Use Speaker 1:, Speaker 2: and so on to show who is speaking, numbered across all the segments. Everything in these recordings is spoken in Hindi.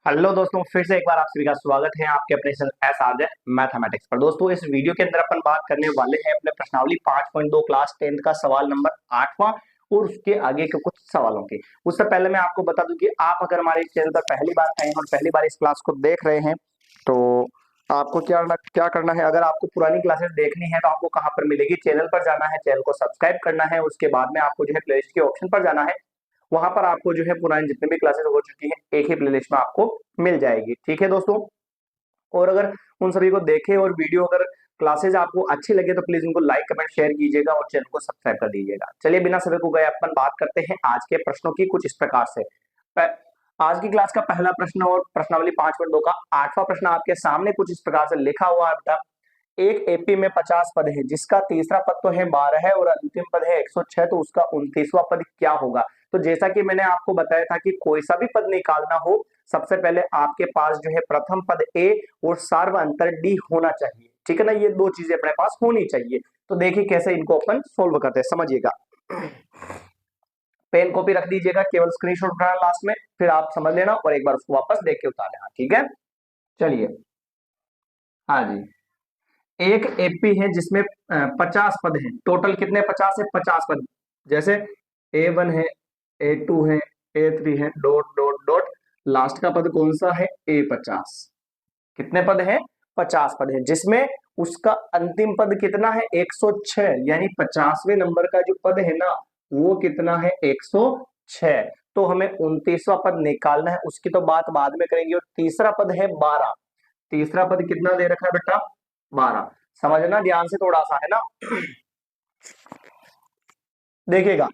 Speaker 1: हेलो दोस्तों, फिर से एक बार आप सभी का स्वागत है आपके अपने एस आर मैथमेटिक्स पर। दोस्तों, इस वीडियो के अंदर अपन बात करने वाले हैं अपने प्रश्नावली 5.2 क्लास 10th का सवाल नंबर 8वां और उसके आगे के कुछ सवालों के। उससे पहले मैं आपको बता दूं कि आप अगर हमारे चैनल पर पहली बार आए हैं और पहली बार इस क्लास को देख रहे हैं तो आपको क्या करना है। अगर आपको पुरानी क्लासेस देखनी है तो आपको कहाँ पर मिलेगी, चैनल पर जाना है, चैनल को सब्सक्राइब करना है, उसके बाद में आपको जो है प्लेलिस्ट के ऑप्शन पर जाना है। वहां पर आपको जो है पुरानी जितनी भी क्लासेस हो चुकी हैं एक ही प्लेलिस्ट में आपको मिल जाएगी। ठीक है दोस्तों, और अगर उन सभी को देखे और वीडियो अगर क्लासेस आपको अच्छी लगे तो प्लीज उनको लाइक कमेंट शेयर कीजिएगा और चैनल को सब्सक्राइब कर दीजिएगा। चलिए बिना समय को गए अपन बात करते हैं आज के प्रश्नों की कुछ इस प्रकार से। आज की क्लास का पहला प्रश्न और प्रश्नावली 5.2 का 8वां प्रश्न आपके सामने कुछ इस प्रकार से लिखा हुआ है बेटा। एक एपी में 50 पद है जिसका तीसरा पद तो है 12 है और अंतिम पद है 106, तो उसका 29वां पद क्या होगा। तो जैसा कि मैंने आपको बताया था कि कोई सा भी पद निकालना हो सबसे पहले आपके पास जो है प्रथम पद ए और सार्व अंतर डी होना चाहिए। ठीक है ना, ये दो चीजें अपने पास होनी चाहिए। तो देखिए कैसे इनको अपन सोल्व करते हैं, समझिएगा। पेन कॉपी रख दीजिएगा, केवल स्क्रीनशॉट उठाना लास्ट में, फिर आप समझ लेना और एक बार उसको वापस देख के उतार लेना। ठीक है, चलिए। हाँ जी, एक एपी है जिसमें 50 पद हैं। टोटल कितने 50 है, 50 पद। जैसे A1 है, A2 है, A3 है, डॉट डॉट डॉट, लास्ट का पद कौन सा है, A50। कितने पद हैं, 50 पद है, जिसमें उसका अंतिम पद कितना है, 106। यानी 50वें नंबर का जो पद है ना वो कितना है, 106। तो हमें 29वां पद निकालना है, उसकी तो बात बाद में करेंगे। और तीसरा पद है 12। तीसरा पद कितना दे रखा है बेटा, 12। समझना ध्यान से, थोड़ा सा है ना। देखिएगा,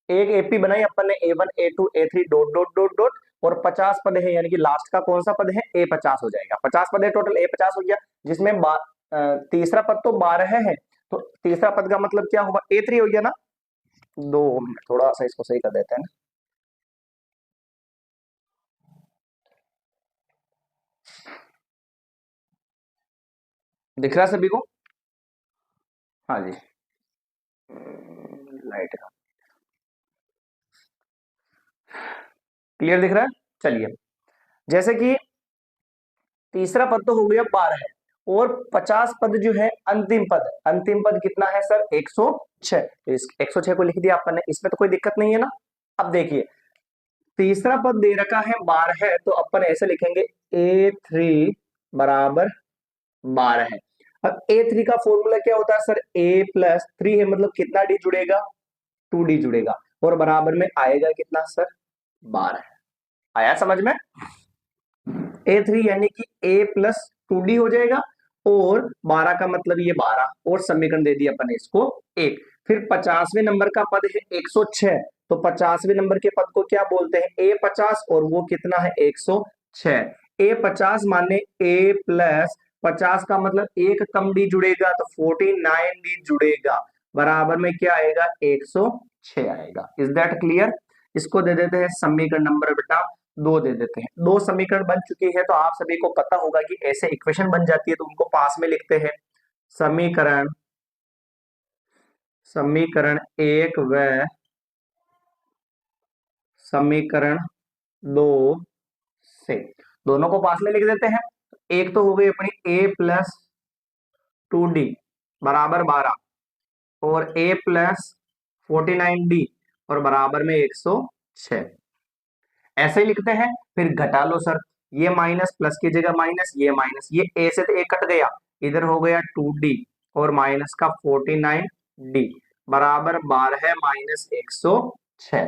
Speaker 1: एक एपी बनाई अपन ने, A1 A2 A3 dot dot dot dot, और 50 पद है, यानी कि लास्ट का कौन सा पद है, A50 हो जाएगा। 50 पद है टोटल, A50 हो गया, जिसमें तीसरा पद तो 12 है। तो तीसरा पद का मतलब क्या होगा, A3 हो गया ना। 2 मिनट, थोड़ा सा इसको सही कर देते हैं ना। दिख रहा है सभी को? हाँ जी, लाइट क्लियर दिख रहा है। चलिए, जैसे कि तीसरा पद तो हो गया 12 है और 50 पद जो है अंतिम पद। अंतिम पद कितना है सर, 106। तो इस 106 को लिख दिया अपन ने, इसमें तो कोई दिक्कत नहीं है ना। अब देखिए, तीसरा पद दे रखा है 12 है, तो अपन ऐसे लिखेंगे A3 बराबर 12 है। अब A3 का फॉर्मूला क्या होता है सर, A+3 है, मतलब कितना डी जुड़ेगा, 2D जुड़ेगा, और बराबर में आएगा कितना सर, 12। आया समझ में। A3 यानी कि A+2D हो जाएगा, और 12 का मतलब ये 12, और समीकरण दे दिया अपन इसको एक। फिर 50वें नंबर का पद है 106, तो 50वें नंबर के पद को क्या बोलते हैं, A50, और वो कितना है, 106। A50 माने A+50 का मतलब एक कम डी जुड़ेगा तो 49D जुड़ेगा, बराबर में क्या आएगा, 106 आएगा। Is that clear. इसको दे देते हैं समीकरण नंबर बेटा 2 दे देते हैं। 2 समीकरण बन चुकी है, तो आप सभी को पता होगा कि ऐसे इक्वेशन बन जाती है तो उनको पास में लिखते हैं। समीकरण समीकरण 1 व समीकरण 2 से दोनों को पास में लिख देते हैं। एक तो हो गई अपनी A+2D बराबर 12, और A+49D और बराबर में 106। ऐसे ही लिखते हैं। फिर घटा लो सर, ये माइनस प्लस की जगह माइनस, ये माइनस, ये ए से तो ए कट गया, इधर हो गया 2D और माइनस का 49D बराबर 12 माइनस 106।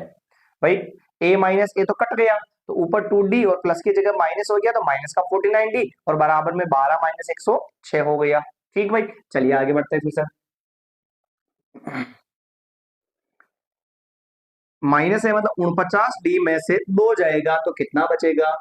Speaker 1: भाई ए माइनस ए तो कट गया, तो ऊपर 2D और प्लस की जगह माइनस हो गया, तो माइनस का 49D और बराबर में 12 माइनस 106 हो गया। ठीक भाई, चलिए आगे बढ़ते हैं फिर सर। माइनस है मतलब 49D में से 2 जाएगा तो कितना बचेगा,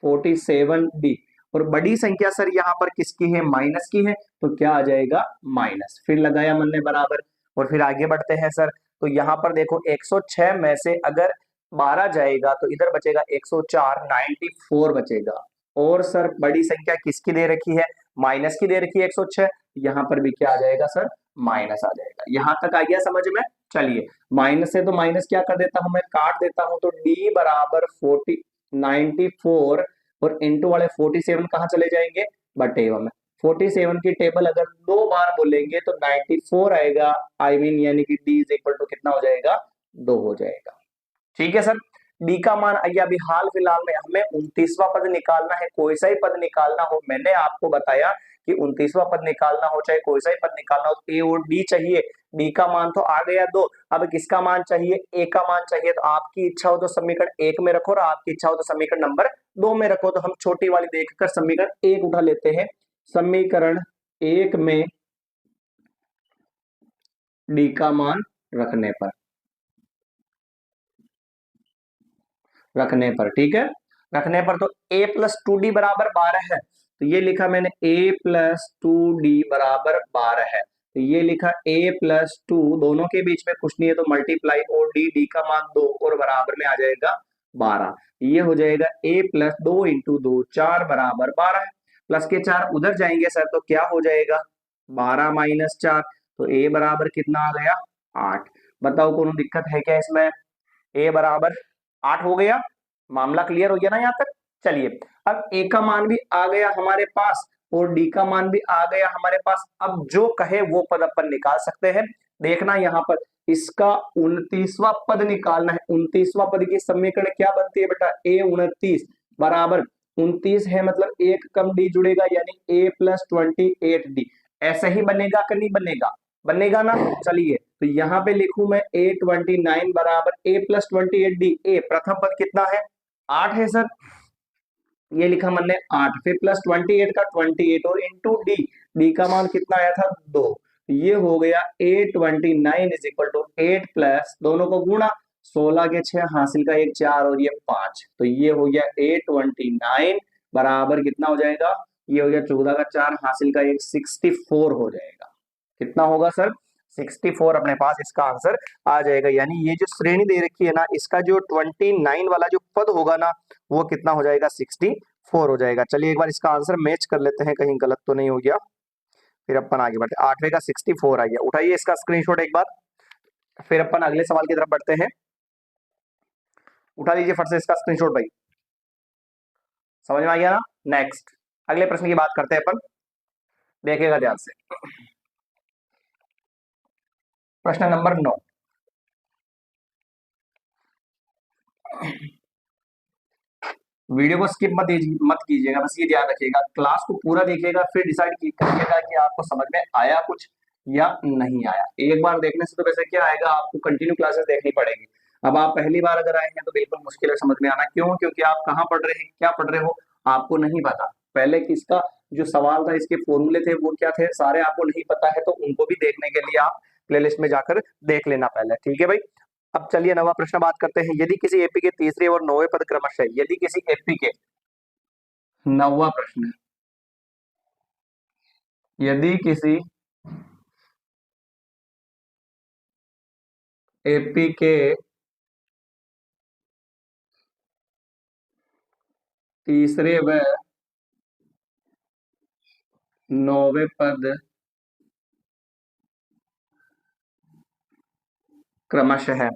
Speaker 1: 47D। और बड़ी संख्या सर यहाँ पर किसकी है, माइनस की है, तो क्या आ जाएगा, माइनस। फिर लगाया मन ने बराबर, और फिर आगे बढ़ते हैं सर। तो यहाँ पर देखो 106 में से अगर 12 जाएगा तो इधर बचेगा 104, 94 बचेगा। और सर बड़ी संख्या किसकी दे रखी है, माइनस की दे रखी है 106, यहाँ पर भी क्या आ जाएगा सर, माइनस आ जाएगा। यहां तक आ गया समझ में। चलिए, माइनस से तो माइनस क्या कर देता हूं मैं, काट देता हूं, तो D बराबर 94 और इंटू वाले 47 कहाँ चले जाएंगे, बटे में। 47 की टेबल अगर 2 बार बोलेंगे तो 94 आएगा, आई मीन यानी कि डी इज इक्वल टू कितना हो जाएगा, 2 हो जाएगा। ठीक है सर। डी का मान आइए, अभी हाल फिलहाल में हमें 29वां पद निकालना है, कोई सा ही पद निकालना हो। मैंने आपको बताया कि 29वां पद निकालना हो चाहे कोई सा ही पद निकालना हो, तो ए और डी चाहिए। डी का मान तो आ गया 2, अब किसका मान चाहिए, ए का मान चाहिए। तो आपकी इच्छा हो तो समीकरण 1 में रखो और आपकी इच्छा हो तो समीकरण नंबर 2 में रखो। तो हम छोटी वाली देखकर समीकरण 1 उठा लेते हैं। समीकरण 1 में डी का मान रखने पर ठीक है, रखने पर तो a प्लस 2d बराबर 12 है। तो ये लिखा मैंने a प्लस 2d बराबर 12 है। तो ये लिखा a प्लस 2, दोनों के बीच में कुछ नहीं है तो मल्टीप्लाई और डी का मान 2 और बराबर में आ जाएगा 12। ये हो जाएगा a प्लस 2 इंटू 2 4 बराबर 12। प्लस के 4 उधर जाएंगे सर तो क्या हो जाएगा, 12 माइनस 4। तो a बराबर कितना आ गया, 8। बताओ कोनो दिक्कत है क्या इसमें, a बराबर 8 हो गया। मामला क्लियर हो गया ना यहाँ तक। चलिए अब a का मान भी आ गया हमारे पास और d का मान भी आ गया हमारे पास। अब जो कहे वो पद अपन निकाल सकते हैं। देखना यहाँ पर इसका 29वां पद निकालना है। 29वां पद की समीकरण क्या बनती है बेटा, a 29 बराबर 29 है मतलब एक कम d जुड़ेगा यानी a प्लस 28d। ऐसा ही बनेगा कि नहीं बनेगा, बनेगा ना। चलिए तो यहाँ पे लिखूं मैं a29 बराबर a प्लस 28d। a प्रथम पद कितना है, 8 है सर, ये लिखा मैंने 8, फिर प्लस 28 का 28 और इंटू डी, डी का मान कितना आया था 2। ये हो गया a29 is equal to 8 plus दोनों को गुणा 16 के 6 हासिल का 1 4 और ये 5। तो ये हो गया a29 बराबर कितना हो जाएगा, ये हो गया 14 का 4 हासिल का 1 64 हो जाएगा। कितना होगा सर, 64 अपने पास इसका आंसर आ जाएगा। यानी ये जो श्रेणी दे रखी है ना, इसका जो 29 वाला जो पद होगा ना वो कितना हो जाएगा, 64 हो जाएगा। चलिए एक बार इसका आंसर मैच कर लेते हैं, कहीं गलत तो नहीं हो गया, फिर अपन आगे बढ़ते। 8वें का 64 आ गया, उठाइए इसका स्क्रीनशॉट एक बार, फिर अपन अगले सवाल की तरफ बढ़ते हैं। उठा लीजिए फट से इसका स्क्रीनशॉट भाई, समझ में आ गया ना। नेक्स्ट अगले प्रश्न की बात करते हैं अपन, देखिएगा ध्यान से। प्रश्न नंबर 9, वीडियो को स्किप मत कीजिएगा, बस ये ध्यान रखिएगा, क्लास को पूरा देखिएगा फिर डिसाइड करिएगा कि आपको समझ में आया कुछ या नहीं आया। एक बार देखने से तो वैसे क्या आएगा, आपको कंटिन्यू क्लासेस देखनी पड़ेगी। अब आप पहली बार अगर आए हैं तो बिल्कुल मुश्किल है समझ में आना। क्यों, क्योंकि आप कहाँ पढ़ रहे हैं, क्या पढ़ रहे हो आपको नहीं पता। पहले किसका जो सवाल था, इसके फॉर्मूले थे वो क्या थे, सारे आपको नहीं पता है, तो उनको भी देखने के लिए आप प्लेलिस्ट में जाकर देख लेना पहले, ठीक है भाई। अब चलिए नवा प्रश्न बात करते हैं। यदि किसी एपी के तीसरे और 9वें पद क्रमशः, यदि किसी एपी के, 9वां प्रश्न, यदि किसी एपी के तीसरे व 9वें पद क्रमशः है,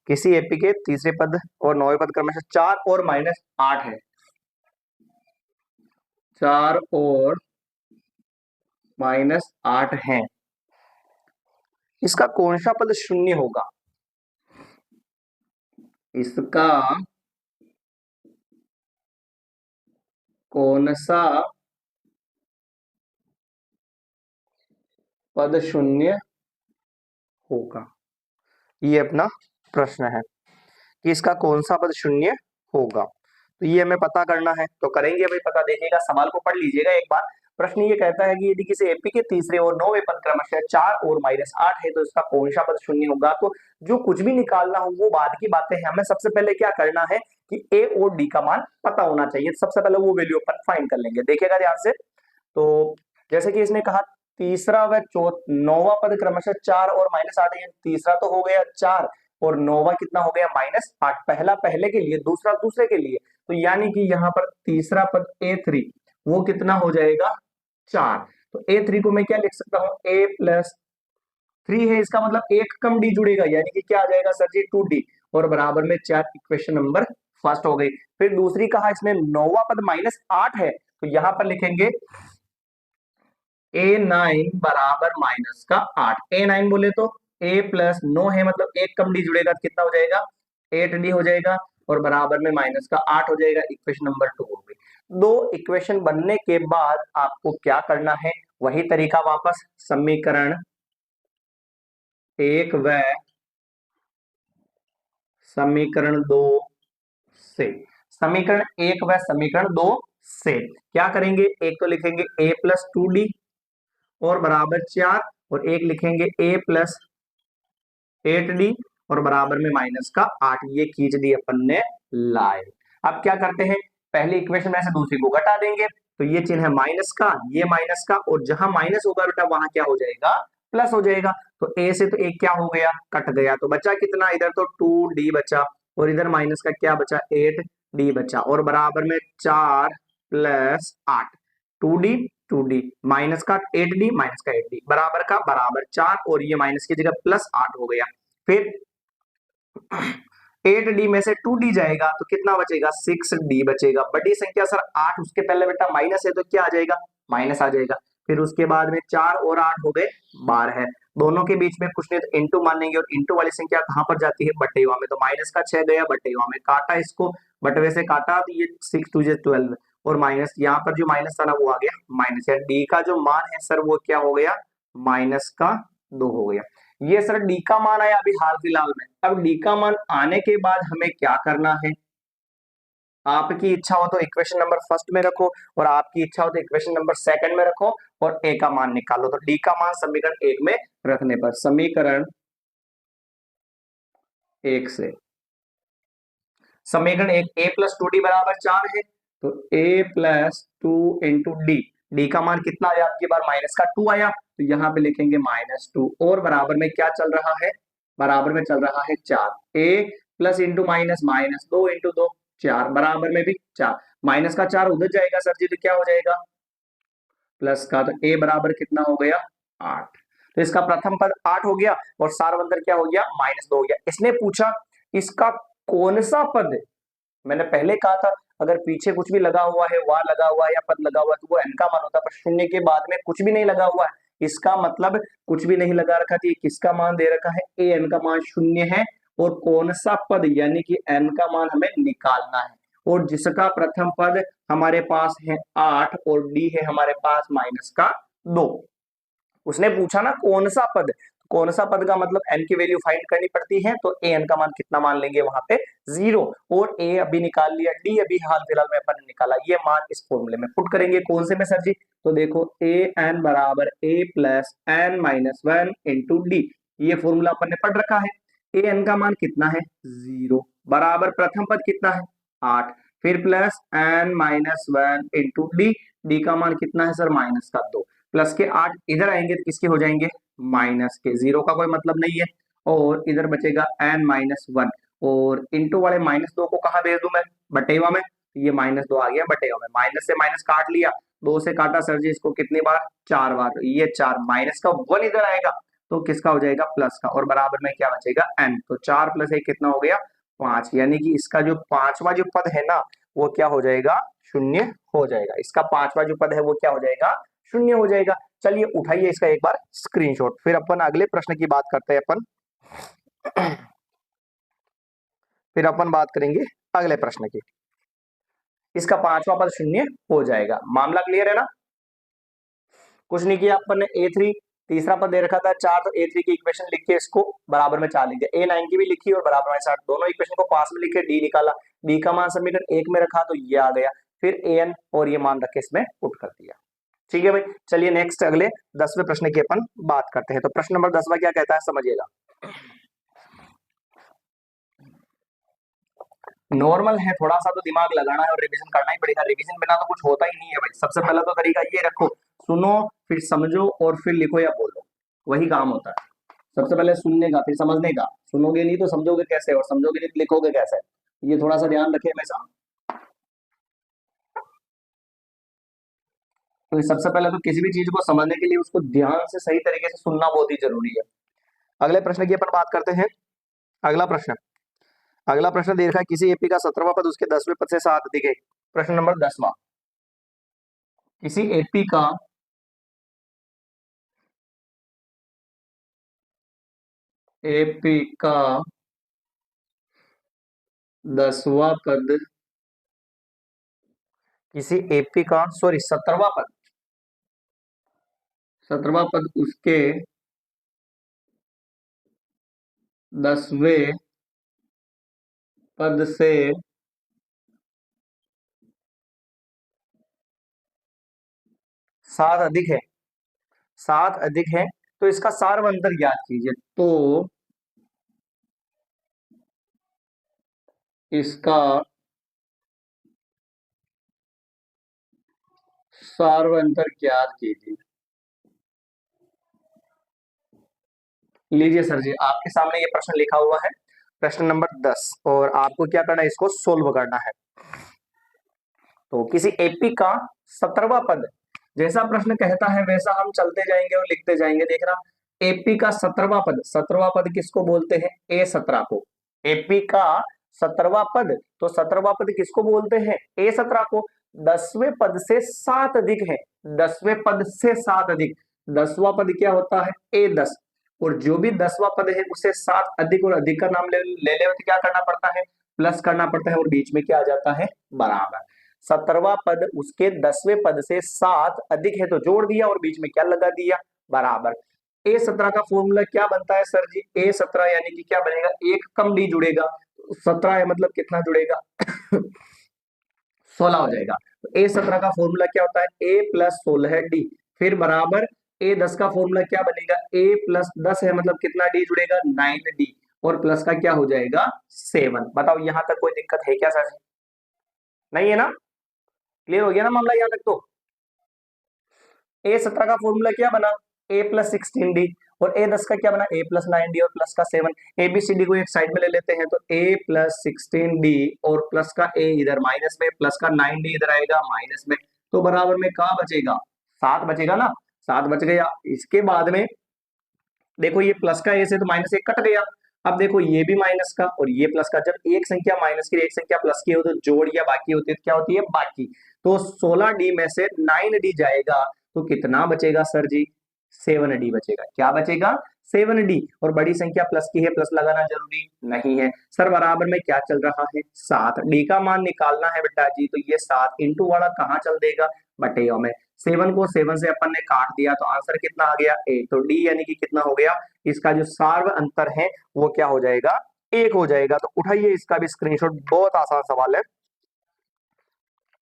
Speaker 1: किसी एपी के तीसरे पद और 9वें पद क्रमशः 4 और -8 है, 4 और -8 है, इसका कौन सा पद शून्य होगा, इसका कौन सा पद शून्य होगा, ये अपना प्रश्न है कि इसका कौन सा पद शून्य होगा। तो ये हमें पता करना है, तो करेंगे भाई पता। देखिएगा सवाल को पढ़ लीजिएगा एक बार। प्रश्न ये कहता है कि यदि किसी एपी के तीसरे और 9वें पद क्रमशः 4 और -8 है तो इसका कौन सा पद शून्य होगा। तो जो कुछ भी निकालना हो वो बाद की बातें हैं, हमें सबसे पहले क्या करना है कि ए और डी का मान पता होना चाहिए। सबसे पहले वो वैल्यू अपन फाइंड कर लेंगे, देखिएगा ध्यान से। तो जैसे कि इसने कहा तीसरा व 9वां पद क्रमशः 4 और -8 है, तीसरा तो हो गया 4 और 9वां कितना हो गया -8। पहला पहले के लिए, दूसरा दूसरे के लिए, तो यानी कि यहाँ पर तीसरा पद A3 वो कितना हो जाएगा 4। तो A3 को मैं क्या लिख सकता हूँ, A प्लस 3 है, इसका मतलब एक कम D जुड़ेगा यानी कि क्या आ जाएगा सर जी 2D और बराबर में 4, इक्वेशन नंबर फर्स्ट हो गई। फिर दूसरी कहा इसमें नौवां पद -8 है, तो यहां पर लिखेंगे A9 बराबर -8। A9 बोले तो A प्लस 9 है, मतलब एक कम डी जुड़ेगा तो कितना हो जाएगा, 8D हो जाएगा, और बराबर में -8 हो जाएगा। इक्वेशन नंबर 2 हो गई। दो इक्वेशन बनने के बाद आपको क्या करना है, वही तरीका वापस, समीकरण 1 व समीकरण 2 से, समीकरण 1 व समीकरण 2 से क्या करेंगे, एक तो लिखेंगे A प्लस 2D और बराबर 4, और एक लिखेंगे A प्लस 8D और बराबर में -8। ये खींच दी अपन ने लाइन। अब क्या करते हैं, पहली इक्वेशन में से दूसरी को घटा देंगे, तो ये चिन्ह है माइनस का, ये माइनस का, और जहां माइनस होगा बेटा वहां क्या हो जाएगा, प्लस हो जाएगा। तो A से तो एक क्या हो गया, कट गया, तो बचा कितना, इधर तो 2D बचा, और इधर माइनस का क्या बचा, 8D बचा, और बराबर में 4 प्लस 8, 2D 2D माइनस का 8D माइनस का 8D बराबर का बराबर 4, और ये माइनस की जगह +8 हो गया। फिर 8D में से 2D जाएगा तो कितना बचेगा, 6D बचेगा। बड़ी संख्या सर 8, उसके पहले बेटा माइनस है तो क्या आ जाएगा, माइनस आ जाएगा। फिर उसके बाद में 4 और 8 हो गए 12 है, दोनों के बीच में कुछ नहीं तो इंटू मानेंगे, और इंटू वाली संख्या कहां पर जाती है, बटेवा में, तो माइनस का 6 गया बटेवा में, काटा इसको, बटवे से काटा, तो ये 6 2 12, और माइनस यहाँ पर जो माइनस था ना वो आ गया माइनस, या डी का जो मान है सर वो क्या हो गया, -2 हो गया। ये सर डी का मान आया अभी हाल फिलहाल में। अब डी का मान आने के बाद हमें क्या करना है, आपकी इच्छा हो तो इक्वेशन नंबर फर्स्ट में रखो, और आपकी इच्छा हो तो इक्वेशन नंबर सेकंड में रखो, और ए का मान निकालो। तो डी का मान समीकरण 1 में रखने पर, समीकरण 1 से, समीकरण 1 A प्लस 2D बराबर 4 है, तो A plus 2 into D, D का मान कितना आया आपकी बार, -2 आया, तो यहाँ पे लिखेंगे -2, और बराबर में क्या चल रहा है, बराबर में चल रहा है 4, A plus into minus, -2 into 2 4, बराबर में भी 4, माइनस का 4 उधर जाएगा सर जी, तो क्या हो जाएगा, प्लस का, तो A बराबर कितना हो गया, 8। तो इसका प्रथम पद 8 हो गया, और सारवंतर क्या हो गया, -2 हो गया। इसने पूछा इसका कौन सा पद, मैंने पहले कहा था अगर पीछे कुछ भी लगा हुआ है, वा लगा हुआ है या पद लगा हुआ है, तो वो n का मान होता है, पर शून्य के बाद में कुछ भी नहीं लगा हुआ है, इसका मतलब कुछ भी नहीं लगा रखा, तो ये किसका मान दे रखा है, an का मान 0 है, और कौन सा पद यानी कि n का मान हमें निकालना है, और जिसका प्रथम पद हमारे पास है 8 और d है हमारे पास -2। उसने पूछा ना कौन सा पद, कौन सा पद का मतलब n की वैल्यू फाइंड करनी पड़ती है, तो an का मान कितना मान लेंगे वहां पे 0, और a अभी निकाल लिया, d अभी हाल फिलहाल में अपन ने निकाला, ये मान इस फॉर्मूले में पुट करेंगे। कौन से में सर जी, तो देखो an बराबर a plus n minus 1 into D, ये फॉर्मूला अपन ने पढ़ रखा है। an का मान कितना है 0, बराबर प्रथम पद कितना है 8, फिर plus n minus 1 into D, D का मान कितना है सर -2, प्लस के 8 इधर आएंगे तो किसके हो जाएंगे, माइनस के, 0 का कोई मतलब नहीं है, और इधर बचेगा n-1, और इंटू वाले -2 को कहा भेज दूं मैं, बटेवा में, ये -2 आ गया बटेवा में, माइनस से माइनस काट लिया, 2 से काटा सर जी इसको कितनी बार, 4 बार, ये 4, माइनस का 1 इधर आएगा तो किसका हो जाएगा, प्लस का, और बराबर में क्या बचेगा n, तो 4 + 1 कितना हो गया 5, यानी कि इसका जो पांचवा जो पद है ना वो क्या हो जाएगा, 0 हो जाएगा। इसका पांचवा जो पद है वो क्या हो जाएगा, 0 हो जाएगा। चलिए उठाइए इसका एक बार स्क्रीनशॉट, फिर अपन अगले प्रश्न की बात करते हैं। फिर अपन बात करेंगे अगले प्रश्न की। इसका पांचवा पद 0 हो जाएगा। मामला क्लियर है ना, कुछ नहीं किया अपन ने, A3 तीसरा पद दे रखा था 4, तो A3 की इक्वेशन लिख के इसको बराबर में 4 लिख दिया, A9 की भी लिखी और बराबर में 60, दोनों इक्वेशन को पास में लिखे, D निकाला, D का मान समीकरण 1 में रखा तो ये आ गया, फिर an और ये मान रखे इसमें पुट कर दिया। ठीक है भाई, चलिए नेक्स्ट अगले 10वें प्रश्न की अपन बात करते हैं। तो प्रश्न नंबर 10वां क्या कहता है समझिएगा। नॉर्मल है, थोड़ा सा तो दिमाग लगाना है और रिवीजन करना ही पड़ेगा, रिवीजन बिना तो कुछ होता ही नहीं है भाई। सबसे पहला तो तरीका ये रखो, सुनो फिर समझो और फिर लिखो या बोलो, वही काम होता है। सबसे पहले सुनने का फिर समझने का, सुनोगे नहीं तो समझोगे कैसे, और समझोगे नहीं तो लिखोगे कैसे, ये थोड़ा सा ध्यान रखे हमेशा। तो सबसे पहले तो किसी भी चीज को समझने के लिए उसको ध्यान से सही तरीके से सुनना बहुत ही जरूरी है। अगले प्रश्न की अपन बात करते हैं। अगला प्रश्न, अगला प्रश्न दे रखा है, किसी एपी का 17वां पद उसके 10वें पद से 7 अधिक है। प्रश्न नंबर 10वां, किसी एपी का एपी का 10वां पद, किसी एपी का, सॉरी 17वां पद, 17वां पद उसके 10वें पद से 7 अधिक है, 7 अधिक है, तो इसका सारवंतर ज्ञात कीजिए। तो इसका सारवंतर ज्ञात कीजिए। लीजिए सर जी, आपके सामने ये प्रश्न लिखा हुआ है, प्रश्न नंबर 10, और आपको क्या करना है, इसको सोल्व करना है। तो किसी एपी का 17वां पद, जैसा प्रश्न कहता है वैसा हम चलते जाएंगे और लिखते जाएंगे। देखना, एपी का 17वां पद, 17वां पद किसको बोलते हैं, ए17 को। एपी का 17वां पद, तो 17वां पद किसको बोलते हैं, ए17 को। 10वें पद से 7 अधिक है, 10वें पद से 7 अधिक, 10वां पद क्या होता है, ए10, और जो भी 10वां पद है उसे 7 अधिक और अधिक का नाम ले ले तो क्या करना पड़ता है, प्लस करना पड़ता है, और बीच में क्या आ जाता है, बराबर। 17वां पद उसके 10वें पद से 7 अधिक है, तो जोड़ दिया और बीच में क्या लगा दिया, बराबर। ए17 का फॉर्मूला क्या बनता है सर जी, ए17 यानी कि क्या बनेगा, एक कम डी जुड़ेगा, 17 है मतलब कितना जुड़ेगा 16 हो जाएगा। तो ए17 का फॉर्मूला क्या होता है, ए प्लस 16 डी, फिर बराबर ए10 का फॉर्मूला क्या बनेगा, ए प्लस 10 है मतलब कितना डी जुड़ेगा, 9 डी, और प्लस का क्या हो जाएगा, 7। बताओ यहां तक कोई दिक्कत है क्या सर जी, नहीं है ना, क्लियर हो गया ना मामला यहाँ तक। तो ए17 का फॉर्मूला क्या बना, ए प्लस 16 डी, और ए10 का क्या बना, ए प्लस 9 डी और प्लस का 7। एबीसीडी को एक साइड में ले लेते हैं, तो ए प्लस 16 डी और प्लस का ए इधर माइनस में, प्लस का 9 डी इधर आएगा माइनस में, तो बराबर में कहा बचेगा, 7 बचेगा ना, 7 बच गया। इसके बाद में देखो ये प्लस का ए से तो माइनस एक कट गया, अब देखो ये भी माइनस का और ये प्लस का, जब एक संख्या माइनस की एक संख्या प्लस की हो तो जोड़ या बाकी होती है, तो क्या होती है, बाकी। तो 16 डी में से 9 डी जाएगा, तो कितना बचेगा सर जी, 7 डी बचेगा। क्या बचेगा, 7 डी, और बड़ी संख्या प्लस की है, प्लस लगाना जरूरी नहीं है सर। बराबर में क्या चल रहा है, 7, डी का मान निकालना है बेटा जी, तो ये 7 इंटू वाला कहाँ चल देगा, बटेओ में। 7 को 7 से अपन ने काट दिया, तो आंसर कितना आ गया, 8। तो डी यानी कि कितना हो गया, इसका जो सार्व अंतर है वो क्या हो जाएगा, 1 हो जाएगा। तो उठाइए इसका भी स्क्रीनशॉट, बहुत आसान सवाल है,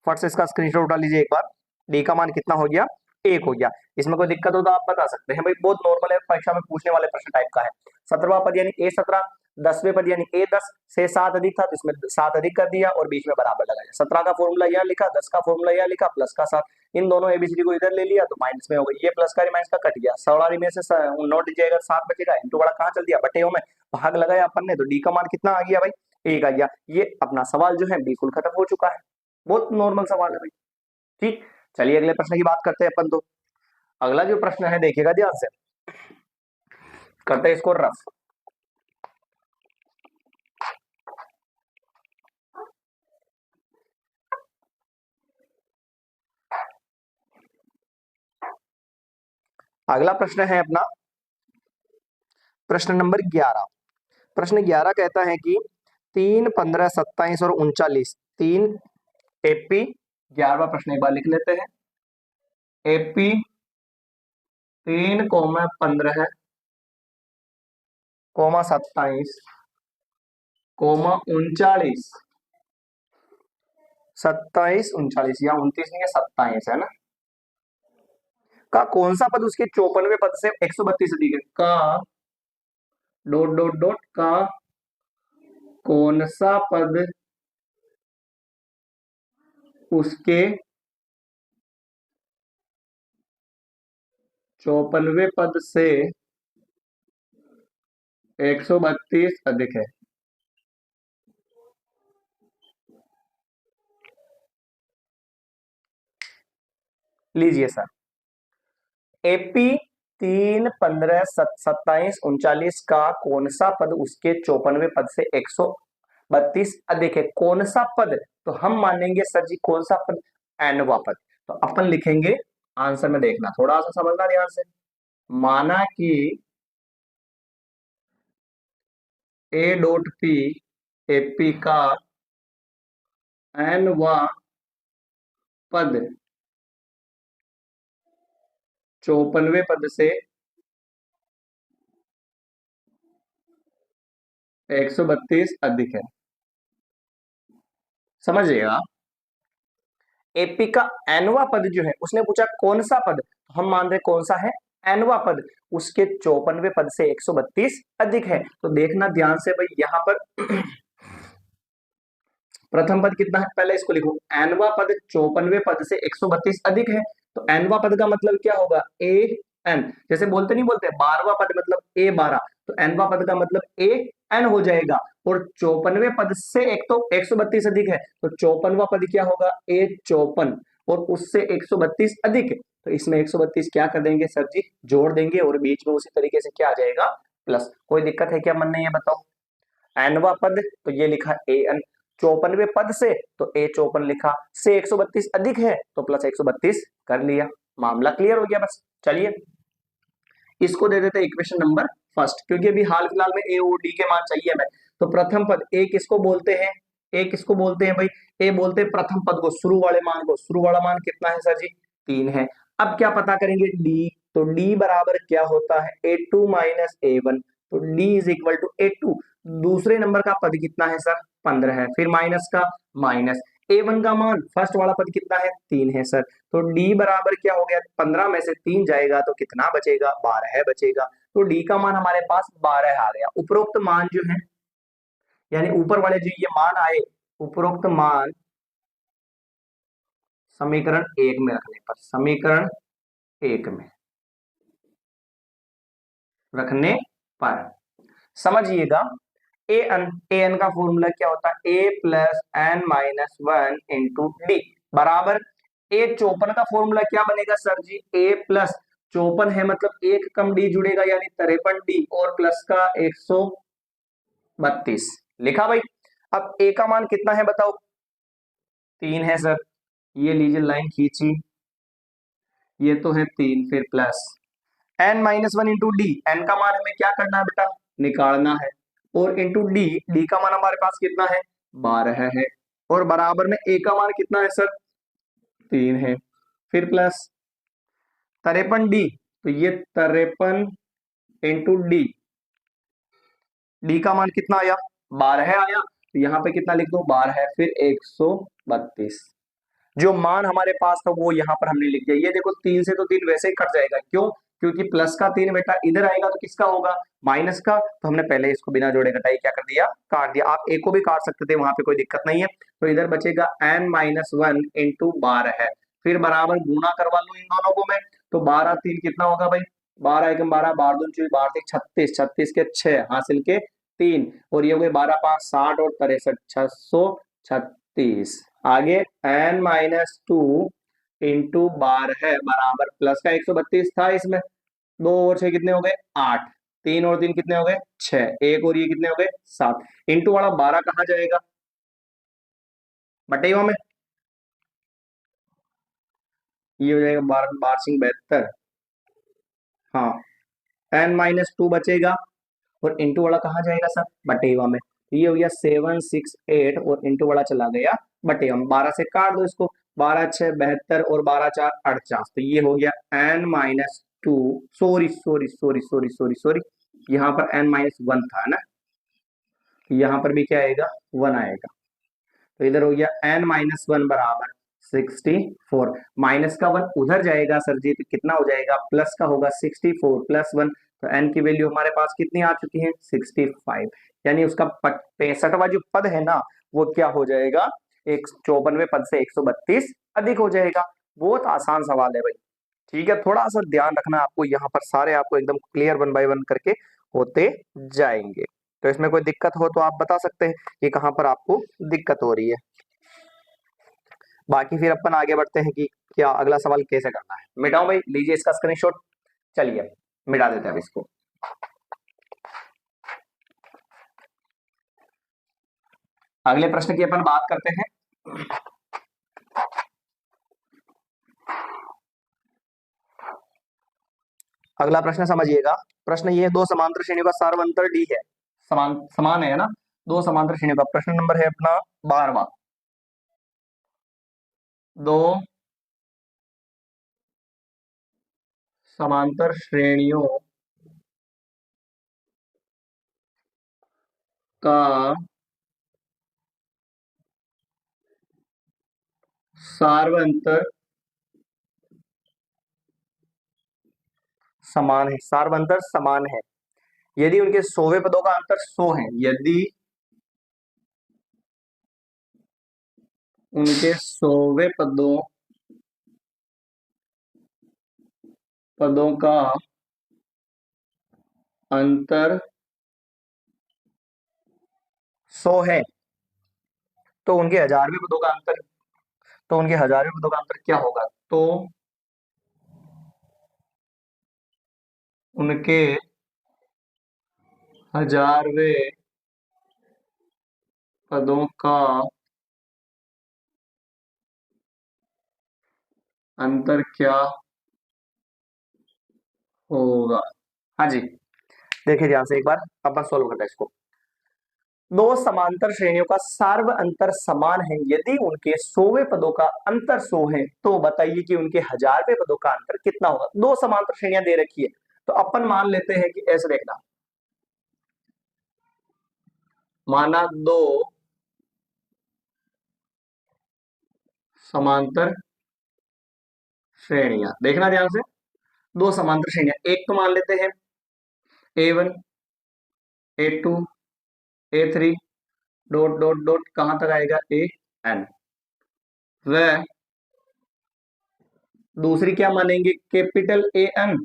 Speaker 1: फट से इसका स्क्रीनशॉट उठा लीजिए एक बार। डी का मान कितना हो गया, 1 हो गया। इसमें कोई दिक्कत हो तो आप बता सकते हैं भाई, बहुत नॉर्मल है, परीक्षा में पूछने वाले प्रश्न टाइप का है। 17वां पद यानी ए17, 10वें पद यानी ए10 से 7 अधिक था, तो इसमें 7 अधिक कर दिया और बीच में बराबर लगाया। 17 का फॉर्मूला यहाँ लिखा, 10 का फॉर्मूला यहाँ लिखा, प्लस का 7, इन दोनों एबीसीडी को इधर ले लिया तो माइनस में हो गई, ये प्लस का माइनस का कट गया, 16 में से 9 जाएगा, 7 बचेगा, इंटू बड़ा कहाँ चल दिया, बटेओ में, भाग लगाया अपन ने, तो डी का मान कितना आ गया भाई, 1 आ गया। ये अपना सवाल जो है बिल्कुल खत्म हो चुका है, बहुत नॉर्मल सवाल है भाई। ठीक, चलिए अगले प्रश्न की बात करते हैं अपन। तो अगला जो प्रश्न है देखिएगा ध्यान से, करते हैं इसको रफ। अगला प्रश्न है अपना प्रश्न नंबर 11। प्रश्न 11 कहता है कि 3, 15, 27 और 39, 3 एपी, 11वां प्रश्न एक बार लिख लेते हैं, एपी 3, 15, 27, 39, 27, 39 या 29 नहीं है, 27 है ना, का कौन सा पद उसके 54वें पद से 132 अधिक है, का डॉट डॉट डॉट का कौन सा पद उसके 54वें पद से 132 अधिक है। लीजिए सर, एपी 3, 15, 27, 39 का कौन सा पद उसके 54वें पद से 32 अधिक है। कौन सा पद? तो हम मानेंगे सर जी कौन सा पद? nवा पद। तो अपन लिखेंगे आंसर में, देखना थोड़ा सा समझना ध्यान से। माना कि ए डॉट पी एपी का nवा पद 54वें पद से 132 अधिक है। समझिएगा, एपी का एनवा पद जो है, उसने पूछा कौन सा पद, तो हम मान रहे कौन सा है? एनवा पद, उसके 54वें पद से 132 अधिक है। तो देखना ध्यान से भाई, यहां पर प्रथम पद कितना है, पहले इसको लिखो। एनवा पद 54वें पद से 132 अधिक है। तो एनवा पद का मतलब क्या होगा? A N. जैसे बोलते नहीं बोलते 12वां पद मतलब ए 12, तो एनवा पद का मतलब ए एन हो जाएगा। और 54वें पद से एक तो 132 अधिक है, तो 54वां पद क्या होगा? ए 54, और उससे 132 अधिक। तो इसमें 132 क्या कर देंगे सर जी? जोड़ देंगे, और बीच में उसी तरीके से क्या आ जाएगा? प्लस। कोई दिक्कत है क्या मन में? ये बताओ। एनवा पद तो ये लिखा ए एन, 54वें पद से तो ए 54 लिखा, से 132 अधिक है तो प्लस 132 कर लिया। मामला क्लियर हो गया। बस चलिए इसको दे देते इक्वेशन नंबर फर्स्ट, क्योंकि अभी हाल फिलहाल में ए और डी के मान चाहिए हमें। तो प्रथम पद ए किसको बोलते हैं? ए किसको बोलते हैं भाई? ए बोलते हैं प्रथम पद को, शुरू वाले मान को। शुरू वाला मान कितना है सर जी? 3 है। अब क्या पता करेंगे? डी। तो डी बराबर क्या होता है? A2 minus A1। तो D is equal to A2। दूसरे नंबर का पद कितना है सर? 15 है। फिर माइनस का माइनस A1 का मान, फर्स्ट वाला पद कितना है? 3 है सर। तो डी बराबर क्या हो गया? 15 में से 3 जाएगा तो कितना बचेगा? 12 बचेगा। तो डी का मान हमारे पास 12 आ गया। उपरोक्त मान जो है, यानी ऊपर वाले जो ये मान आए, उपरोक्त मान समीकरण 1 में रखने पर, समीकरण 1 में रखने पर समझिएगा, ए एन का फॉर्मूला क्या होता है? A plus N minus 1 into D बराबर ए 54 का फॉर्मूला क्या बनेगा सर जी? ए प्लस 54 है मतलब एक कम डी जुड़ेगा, यानी 53 डी, और प्लस का 132 लिखा भाई। अब ए का मान कितना है बताओ? 3 है सर। ये लीजिए लाइन खींची, ये तो है 3, फिर plus N minus 1 into d. N का मान हमें क्या करना है बेटा? निकालना है। और इंटू डी, डी का मान हमारे पास कितना है? 12 है। और बराबर में ए का मान कितना है सर? 3 है। फिर प्लस 53 डी, तो ये 53 इंटू डी, डी का मान कितना आया? 12 आया। तो यहाँ पे कितना लिख दो? 12 है। फिर 132, जो मान हमारे पास था वो यहाँ पर हमने लिख दिया। ये देखो 3 से तो 3 वैसे ही कट जाएगा, क्यों? क्योंकि प्लस का 3 बेटा इधर आएगा तो किसका होगा? माइनस का। तो हमने पहले इसको बिना जोड़े घटाई क्या कर दिया? काट दिया। आप ए को भी काट सकते थे, वहां पे कोई दिक्कत नहीं है। तो इधर बचेगा एन माइनस 1 इंटू 12 है। फिर बराबर गुणा करवा लो इन दोनों को मैं। तो 12 3 कितना होगा भाई? 12 एकम 12, 12 दूनी 12 3 36, 36 के 6 हासिल के 3, और ये हो गए 12 5 60 और 63, 636। आगे n माइनस 2 इंटू 12 है बराबर प्लस का 132 था इसमें, 2 और 6 कितने हो गए? 8, 3 और 3 कितने हो गए? 6, एक और ये कितने हो गए? 7। इंटू वाला 12 कहाँ जाएगा? बटेवा में। ये हो जाएगा 12 12 सिंह 72। हाँ, n माइनस 2 बचेगा, और इंटू वाला कहाँ जाएगा सर? बटेवा में। तो ये हो गया 768, और इंटू वाला चला गया बटेवा में। 12 से काट दो इसको, 12 6 72 और 12 4 48। तो ये हो गया n minus 2, sorry sorry sorry sorry sorry sorry, यहाँ पर n माइनस 1 था ना, यहाँ पर भी क्या आएगा? 1 आएगा। तो इधर हो गया n माइनस 1 बराबर 64। माइनस का 1 उधर जाएगा सर जी, तो कितना हो जाएगा? प्लस का होगा 64 प्लस 1। तो n की वैल्यू हमारे पास कितनी आ चुकी है? 65। यानी उसका 65वां जो पद है ना, वो क्या हो जाएगा? एक 54वें पद से 132 अधिक हो जाएगा। बहुत आसान सवाल है भाई। ठीक है, थोड़ा सा ध्यान रखना आपको, यहाँ पर सारे आपको एकदम क्लियर 1 बाय 1 करके होते जाएंगे। तो इसमें कोई दिक्कत हो तो आप बता सकते हैं कि कहाँ पर आपको दिक्कत हो रही है। बाकी फिर अपन आगे बढ़ते हैं कि क्या अगला सवाल कैसे करना है। मिटाओ भाई, लीजिए इसका स्क्रीनशॉट। चलिए मिटा देते हैं अब इसको। अगले प्रश्न की अपन बात करते हैं। अगला प्रश्न समझिएगा। प्रश्न ये, दो समांतर श्रेणियों का सार्वंतर डी है, समान है ना, दो समांतर श्रेणियों का। प्रश्न नंबर है अपना 12वां। दो समांतर श्रेणियों का सार्वंतर समान है, सार्वंतर समान है यदि उनके 100वें पदों का अंतर 100 है, यदि उनके 100वें पदों का अंतर 100 है, तो उनके 1000वें पदों का अंतर, तो उनके 1000वें पदों का अंतर क्या होगा? तो उनके 1000वें पदों का अंतर क्या होगा? हाँ जी, देखिए ध्यान से एक बार अपन सोल्व करते हैं इसको। दो समांतर श्रेणियों का सार्व अंतर समान है यदि उनके 100वें पदों का अंतर 100 है, तो बताइए कि उनके 1000वें पदों का अंतर कितना होगा। दो समांतर श्रेणियां दे रखी है, तो अपन मान लेते हैं कि ऐसे देखना, माना दो समांतर श्रेणियां, देखना ध्यान से, दो समांतर श्रेणियां, एक तो मान लेते हैं A1 A2 A3 dot dot dot कहां तक आएगा AN। वह दूसरी क्या मानेंगे, capital AN,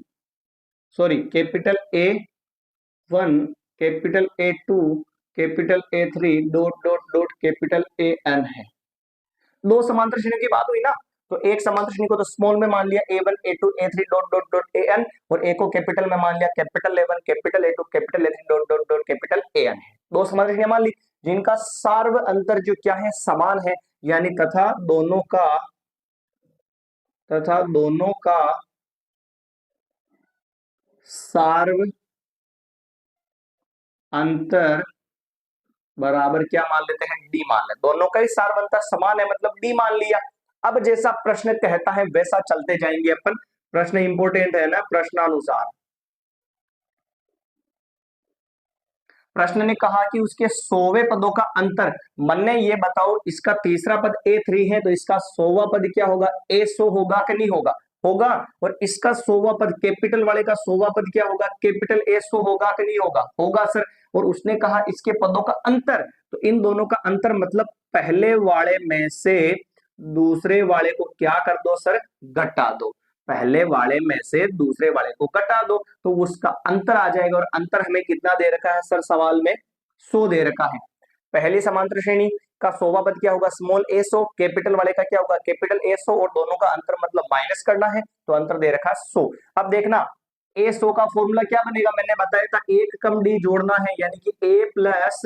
Speaker 1: sorry capital A1 capital A2 capital A3 dot dot dot capital AN है। दो समांतर श्रेणी की बात हुई ना, तो एक समांतर श्रेणी को तो स्मॉल में मान लिया A1 A2 A3 dot dot dot AN, और एक को कैपिटल में मान लिया capital A1 capital A2 capital A3 dot dot dot capital AN है। दो समांतर श्रेणियां मान ली जिनका सार्व अंतर जो क्या है, समान है, यानी तथा दोनों का सार्व अंतर बराबर क्या मान लेते हैं, डी मान लेते, दोनों का ही सार्व अंतर समान है मतलब डी मान लिया। अब जैसा प्रश्न कहता है वैसा चलते जाएंगे अपन, प्रश्न इंपोर्टेंट है ना, प्रश्नानुसार। प्रश्न ने कहा कि उसके 100वें पदों का अंतर, मन्ने ये बताओ इसका तीसरा पद A3 है, तो इसका 100वां पद क्या होगा, A100 होगा कि नहीं होगा, होगा। और इसका 100वां पद, कैपिटल वाले का 100वां पद क्या होगा, कैपिटल A100 होगा कि नहीं होगा, होगा सर। और उसने कहा इसके पदों का अंतर, तो इन दोनों का अंतर मतलब पहले वाले में से दूसरे वाले को क्या कर दो सर, घटा दो, पहले वाले में से दूसरे वाले को घटा दो, तो उसका अंतर आ जाएगा। और अंतर हमें कितना दे रखा है सर, सवाल में 100 दे रखा है। पहली समांतर श्रेणी का 100वां पद क्या होगा, स्मॉल A100, कैपिटल वाले का क्या होगा, कैपिटल A100, और दोनों का अंतर मतलब माइनस करना है, तो अंतर दे रखा है 100। अब देखना A100 का फॉर्मूला क्या बनेगा, मैंने बताया था एक कम डी जोड़ना है, यानी कि A प्लस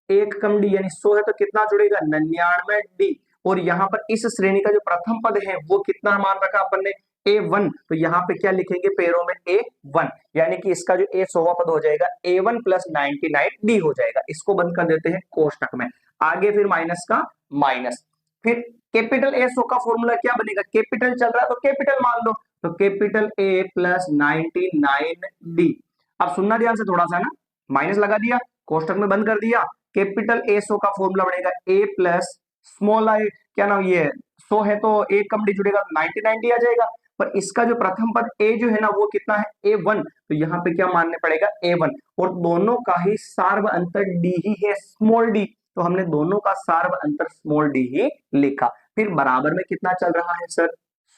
Speaker 1: एक कम डी यानी 100 है तो कितना जुड़ेगा, 99 डी। और यहाँ पर इस श्रेणी का जो प्रथम पद है वो कितना मान रखा अपन ने, A1, तो यहाँ पे क्या लिखेंगे पैरों में A1, यानी कि इसका जो A100वां पद हो जाएगा A1 प्लस 99D हो जाएगा। इसको बंद कर देते हैं कोष्टक में, आगे फिर माइनस का माइनस, फिर कैपिटल A100 का फॉर्मूला क्या बनेगा, कैपिटल चल रहा है तो कैपिटल मान लो, तो कैपिटल A प्लस 99D। अब सुनना ध्यान से थोड़ा सा ना, माइनस लगा दिया, कोष्टक में बंद कर दिया, कैपिटल A100 का फॉर्मूला बनेगा A प्लस स्मॉल आई, क्या नाम ये 100 है तो एक कम डी जुड़ेगा 99D आ जाएगा। पर इसका जो प्रथम पद A जो है ना वो कितना है A1, तो यहाँ पे क्या मानने पड़ेगा A1, और दोनों का ही सार्व अंतर D ही है, स्मॉल d, तो हमने दोनों का सार्व अंतर स्मॉल d ही लिखा। फिर बराबर में कितना चल रहा है सर,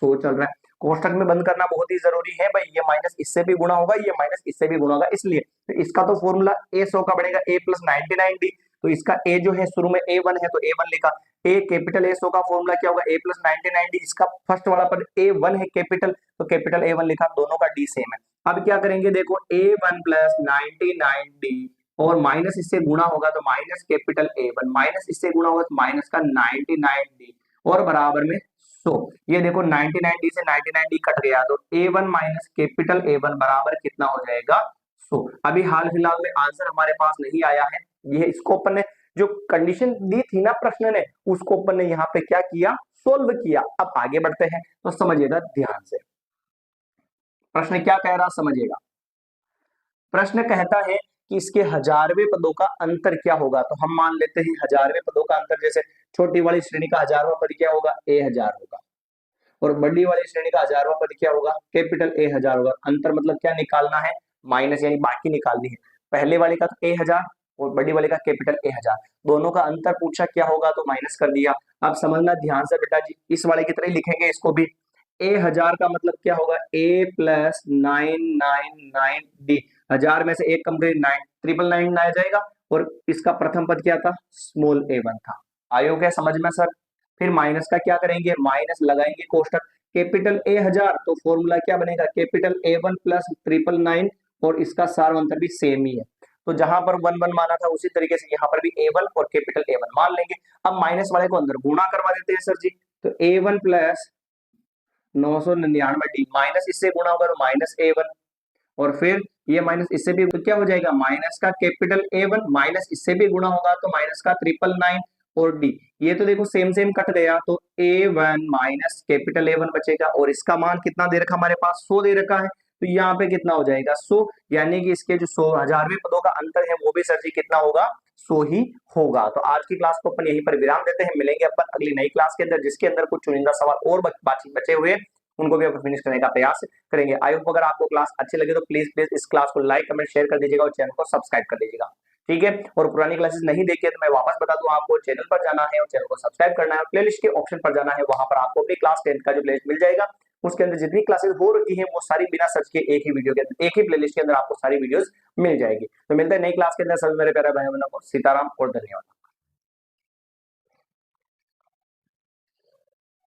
Speaker 1: 100 चल रहा है। कोष्टक में बंद करना बहुत ही जरूरी है भाई, ये माइनस इससे भी गुणा होगा, ये माइनस इससे भी गुणा होगा, इसलिए तो इसका तो फॉर्मूला A100 का बनेगा A प्लस 99D, तो इसका A जो है शुरू में A1 है तो A1 लिखा, A कैपिटल A100 का फॉर्मूला क्या होगा A प्लस 99D, इसका फर्स्ट वाला पद A1 है कैपिटल, तो कैपिटल A1 लिखा, दोनों का D सेम है। अब क्या करेंगे देखो A1 प्लस 99D और माइनस इससे गुणा होगा तो माइनस कैपिटल A1, माइनस इससे गुणा होगा तो माइनस का 99D और बराबर में 100। ये देखो 99D से 99D कट गया तो A1 माइनस कैपिटल A1 बराबर कितना हो जाएगा 100। अभी हाल फिलहाल में आंसर हमारे पास नहीं आया है, ये इसको अपन ने जो कंडीशन दी थी ना प्रश्न ने, उसको अपन ने यहाँ पे क्या किया, सोल्व किया। अब आगे बढ़ते हैं तो समझिएगा ध्यान से, प्रश्न क्या कह रहा समझिएगा। प्रश्न कहता है कि इसके हजारवें पदों का अंतर क्या होगा। तो हम मान लेते हैं हजारवें पदों का अंतर, जैसे छोटी वाली श्रेणी का हजारवां पद क्या होगा, A1000 होगा, और बड़ी वाली श्रेणी का हजारवां पद क्या होगा, कैपिटल A1000 होगा। अंतर मतलब क्या निकालना है, माइनस यानी बाकी निकालनी है। पहले वाले का तो A1000 और बड़ी वाले का कैपिटल A1000, दोनों का अंतर पूछा क्या होगा तो माइनस कर दिया। अब समझना ध्यान से बेटा जी, इस वाले की तरह ही लिखेंगे इसको भी। A1000 का मतलब क्या होगा, A प्लस 999D, 1000 में से एक कम करे 999 आ जाएगा, और इसका प्रथम पद क्या था, स्मॉल A1 था। आयो क्या समझ में सर। फिर माइनस का क्या करेंगे, माइनस लगाएंगे कोष्टक, कैपिटल A1000 तो फॉर्मूला क्या बनेगा, कैपिटल A1 प्लस 999, और इसका सार अंतर भी सेम ही है। तो जहां पर 1 1 माना था उसी तरीके से यहाँ पर भी A1 और कैपिटल A1 मान लेंगे। अब माइनस वाले को अंदर गुणा करवा देते हैं सर जी, तो A1 प्लस 999D माइनस इससे गुणा होगा तो माइनस A1, और फिर ये माइनस इससे भी तो क्या हो जाएगा, माइनस का कैपिटल A1, माइनस इससे भी गुणा होगा तो माइनस का 999 और D। ये तो देखो सेम सेम कट गया, तो A1 माइनस कैपिटल A1 बचेगा, और इसका मान कितना दे रखा हमारे पास, 100 दे रखा है, तो यहाँ पे कितना हो जाएगा 100, यानी कि इसके जो 100 हजारवें पदों का अंतर है वो भी सर जी कितना होगा, 100 ही होगा। तो आज की क्लास को अपन यहीं पर विराम देते हैं, मिलेंगे अपन अगली नई क्लास के अंदर, जिसके अंदर कुछ चुनिंदा सवाल और बचे हुए उनको भी अपन फिनिश करने का प्रयास करेंगे। आई होप अगर आपको क्लास अच्छी लगे तो प्लीज इस क्लास को लाइक कमेंट शेयर कर दीजिएगा और चैनल को सब्सक्राइब कर दीजिएगा, ठीक है। और पुरानी क्लासेस नहीं देखी है तो मैं वापस बता दूं, आपको चैनल पर जाना है और चैनल को सब्सक्राइब करना है, प्लेलिस्ट के ऑप्शन पर जाना है, वहां पर आपको अपनी क्लास 10 का जो प्लेलिस्ट मिल जाएगा, उसके अंदर जितनी क्लासेस हो रही है वो सारी बिना सर्च के एक ही वीडियो के अंदर, एक ही प्लेलिस्ट के अंदर आपको सारी वीडियोस मिल जाएगी। तो मिलते हैं नई क्लास के अंदर, सभी मेरे प्यारे भाई बहनों को सीताराम और धन्यवाद।